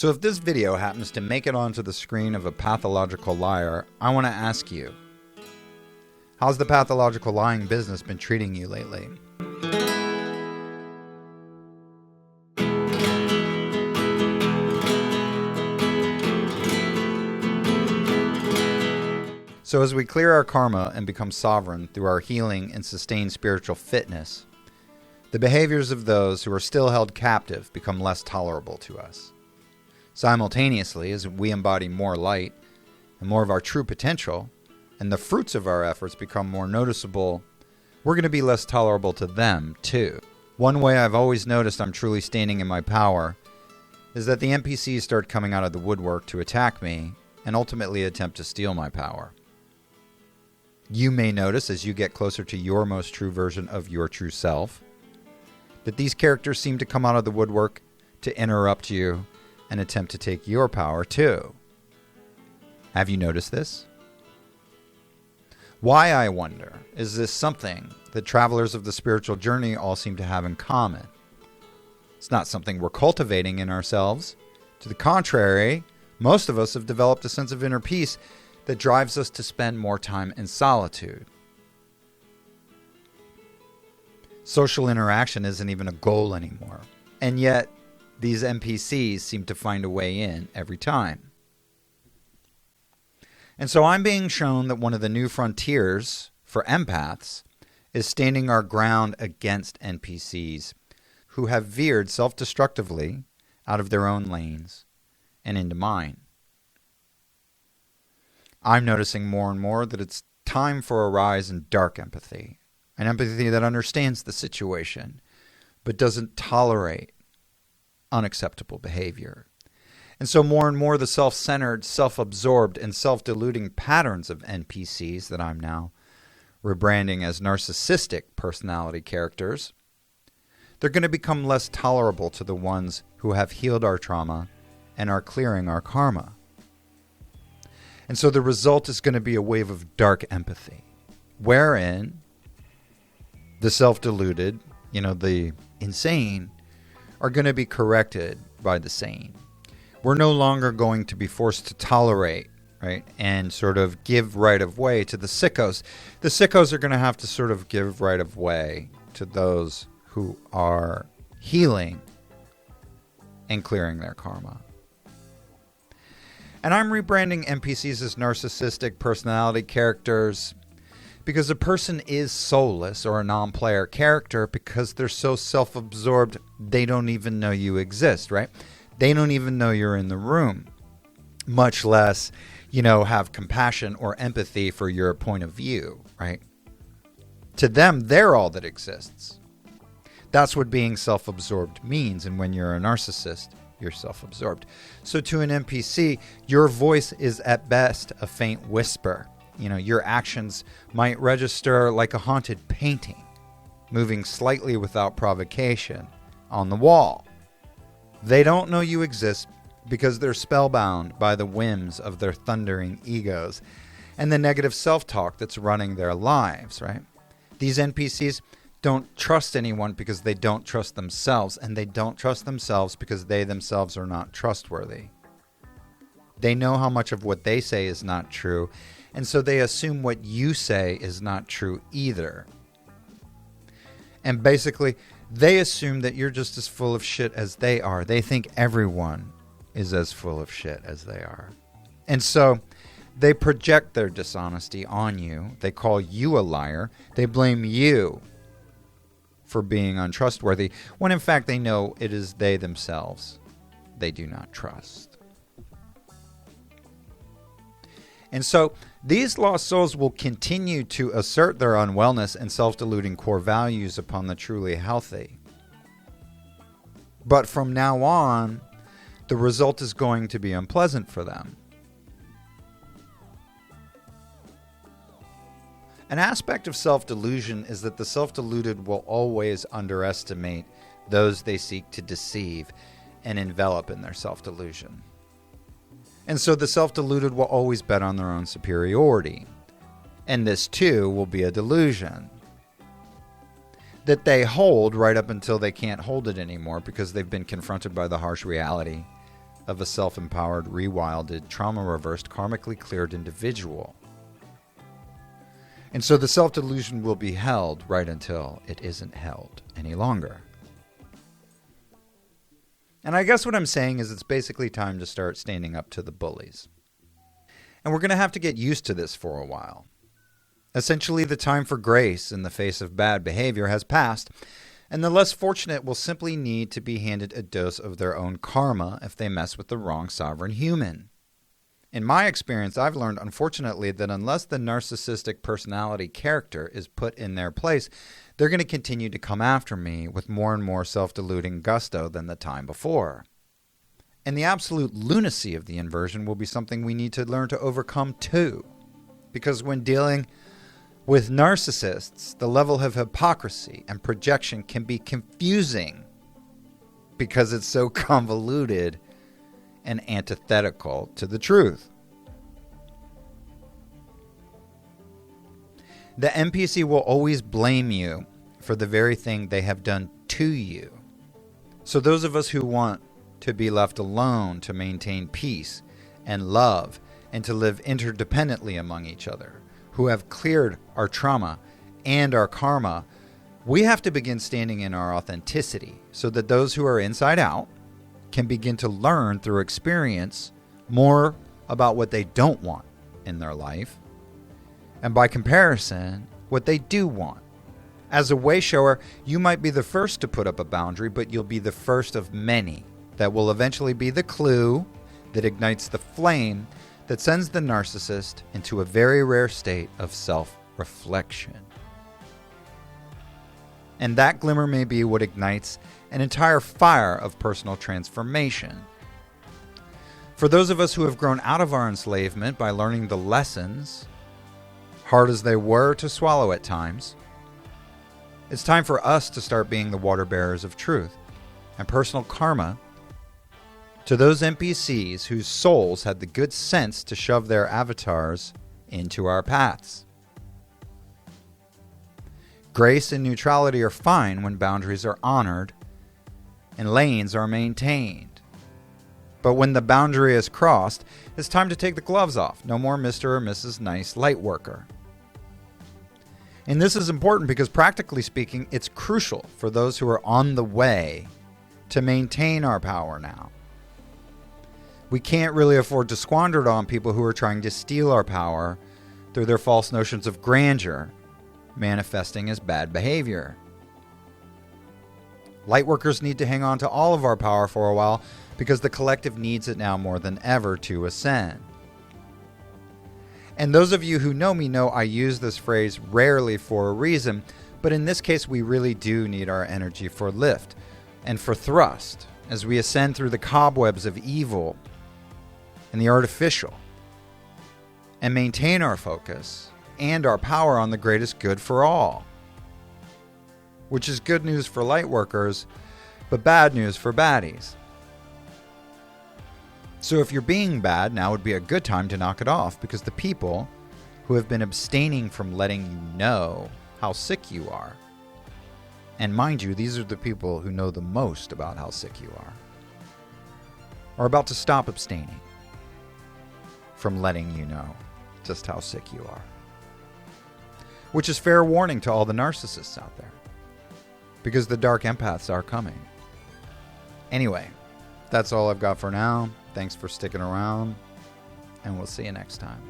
So if this video happens to make it onto the screen of a pathological liar, I want to ask you, how's the pathological lying business been treating you lately? So as we clear our karma and become sovereign through our healing and sustained spiritual fitness, the behaviors of those who are still held captive become less tolerable to us. Simultaneously, as we embody more light and more of our true potential, and the fruits of our efforts become more noticeable, we're going to be less tolerable to them, too. One way I've always noticed I'm truly standing in my power is that the NPCs start coming out of the woodwork to attack me and ultimately attempt to steal my power. You may notice as you get closer to your most true version of your true self that these characters seem to come out of the woodwork to interrupt you and attempt to take your power too. Have you noticed this? Why, I wonder, is this something that travelers of the spiritual journey all seem to have in common? It's not something we're cultivating in ourselves. To the contrary, most of us have developed a sense of inner peace that drives us to spend more time in solitude. Social interaction isn't even a goal anymore. And yet, these NPCs seem to find a way in every time. And so I'm being shown that one of the new frontiers for empaths is standing our ground against NPCs who have veered self-destructively out of their own lanes and into mine. I'm noticing more and more that it's time for a rise in dark empathy, an empathy that understands the situation but doesn't tolerate unacceptable behavior. And so more and more the self-centered, self-absorbed, and self-deluding patterns of NPCs that I'm now rebranding as narcissistic personality characters, they're going to become less tolerable to the ones who have healed our trauma and are clearing our karma. And so the result is going to be a wave of dark empathy, wherein the self-deluded, the insane, are going to be corrected by the sane. We're no longer going to be forced to tolerate, right, and sort of give right of way to the sickos. The sickos are going to have to sort of give right of way to those who are healing and clearing their karma. And I'm rebranding NPCs as narcissistic personality characters because a person is soulless or a non-player character because they're so self-absorbed they don't even know you exist, right? They don't even know you're in the room, much less, have compassion or empathy for your point of view, right? To them, they're all that exists. That's what being self-absorbed means, and when you're a narcissist, you're self-absorbed. So to an NPC, your voice is at best a faint whisper. Your actions might register like a haunted painting, moving slightly without provocation on the wall. They don't know you exist because they're spellbound by the whims of their thundering egos and the negative self-talk that's running their lives, right? These NPCs don't trust anyone because they don't trust themselves, and they don't trust themselves because they themselves are not trustworthy. They know how much of what they say is not true, and so they assume what you say is not true either. And basically, they assume that you're just as full of shit as they are. They think everyone is as full of shit as they are. And so they project their dishonesty on you. They call you a liar. They blame you for being untrustworthy, when in fact they know it is they themselves they do not trust. And so these lost souls will continue to assert their unwellness and self-deluding core values upon the truly healthy. But from now on, the result is going to be unpleasant for them. An aspect of self-delusion is that the self-deluded will always underestimate those they seek to deceive and envelop in their self-delusion. And so the self-deluded will always bet on their own superiority. And this too will be a delusion that they hold right up until they can't hold it anymore because they've been confronted by the harsh reality of a self-empowered, rewilded, trauma-reversed, karmically cleared individual. And so the self-delusion will be held right until it isn't held any longer. And I guess what I'm saying is it's basically time to start standing up to the bullies. And we're going to have to get used to this for a while. Essentially, the time for grace in the face of bad behavior has passed, and the less fortunate will simply need to be handed a dose of their own karma if they mess with the wrong sovereign human. In my experience, I've learned, unfortunately, that unless the narcissistic personality character is put in their place, they're going to continue to come after me with more and more self-deluding gusto than the time before. And the absolute lunacy of the inversion will be something we need to learn to overcome too. Because when dealing with narcissists, the level of hypocrisy and projection can be confusing because it's so convoluted and antithetical to the truth. The NPC will always blame you for the very thing they have done to you. So those of us who want to be left alone to maintain peace and love and to live interdependently among each other, who have cleared our trauma and our karma, we have to begin standing in our authenticity so that those who are inside out can begin to learn through experience more about what they don't want in their life, and by comparison, what they do want. As a way shower, you might be the first to put up a boundary, but you'll be the first of many that will eventually be the clue that ignites the flame that sends the narcissist into a very rare state of self-reflection. And that glimmer may be what ignites an entire fire of personal transformation. For those of us who have grown out of our enslavement by learning the lessons, hard as they were to swallow at times, it's time for us to start being the water bearers of truth and personal karma to those NPCs whose souls had the good sense to shove their avatars into our paths. Grace and neutrality are fine when boundaries are honored and lanes are maintained. But when the boundary is crossed, it's time to take the gloves off. No more Mr. or Mrs. Nice Lightworker. And this is important because, practically speaking, it's crucial for those who are on the way to maintain our power now. We can't really afford to squander it on people who are trying to steal our power through their false notions of grandeur, manifesting as bad behavior. Lightworkers need to hang on to all of our power for a while because the collective needs it now more than ever to ascend. And those of you who know me know I use this phrase rarely for a reason, but in this case we really do need our energy for lift and for thrust as we ascend through the cobwebs of evil and the artificial and maintain our focus and our power on the greatest good for all, which is good news for lightworkers, but bad news for baddies. So if you're being bad, now would be a good time to knock it off, because the people who have been abstaining from letting you know how sick you are, and mind you, these are the people who know the most about how sick you are about to stop abstaining from letting you know just how sick you are. Which is fair warning to all the narcissists out there, because the dark empaths are coming. Anyway, that's all I've got for now. Thanks for sticking around, and we'll see you next time.